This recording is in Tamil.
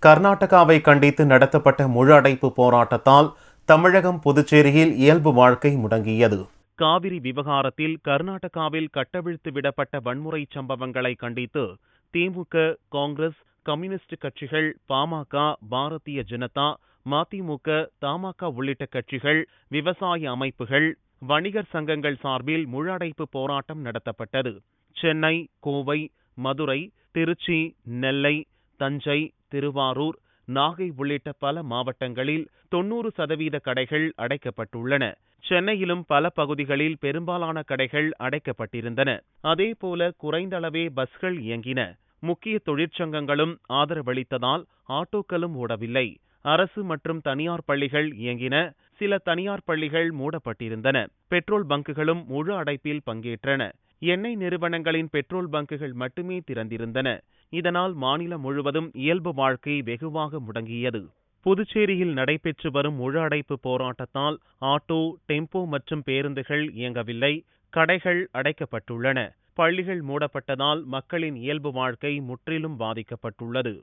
கர்நாடகாவை கண்டித்து நடத்தப்பட்ட முழு அடைப்பு போராட்டத்தால் தமிழகம் புதுச்சேரியில் இயல்பு வாழ்க்கை முடங்கியது. காவிரி விவகாரத்தில் கர்நாடகாவில் கட்டவிழ்த்து விடப்பட்ட வன்முறை சம்பவங்களை கண்டித்து திமுக, காங்கிரஸ், கம்யூனிஸ்ட் கட்சிகள், பாமக, பாரதிய ஜனதா, மதிமுக, தமாக உள்ளிட்ட கட்சிகள், விவசாய அமைப்புகள், வணிகர் சங்கங்கள் சார்பில் முழு அடைப்பு போராட்டம் நடத்தப்பட்டது. சென்னை, கோவை, மதுரை, திருச்சி, நெல்லை, தஞ்சை, திருவாரூர், நாகை உள்ளிட்ட பல மாவட்டங்களில் 90% கடைகள் அடைக்கப்பட்டுள்ளன. சென்னையிலும் பல பகுதிகளில் பெரும்பாலான கடைகள் அடைக்கப்பட்டிருந்தன. அதேபோல குறைந்த அளவே பஸ்கள் இயங்கின. முக்கிய தொழிற்சங்கங்களும் ஆதரவளித்ததால் ஆட்டோக்களும் ஓடவில்லை. அரசு மற்றும் தனியார் பள்ளிகள் இயங்கின. சில தனியார் பள்ளிகள் மூடப்பட்டிருந்தன. பெட்ரோல் பங்குகளும் முழு அடைப்பில் பங்கேற்றன. எண்ணெய் நிறுவனங்களின் பெட்ரோல் பங்குகள் மட்டுமே திறந்திருந்தன. இதனால் மாநிலம் முழுவதும் இயல்பு வாழ்க்கை வெகுவாக முடங்கியது. புதுச்சேரியில் நடைபெற்று வரும் முழு அடைப்பு போராட்டத்தால் ஆட்டோ, டெம்போ மற்றும் பேருந்துகள் இயங்கவில்லை. கடைகள் அடைக்கப்பட்டுள்ளன. பள்ளிகள் மூடப்பட்டதால் மக்களின் இயல்பு வாழ்க்கை முற்றிலும் பாதிக்கப்பட்டுள்ளது.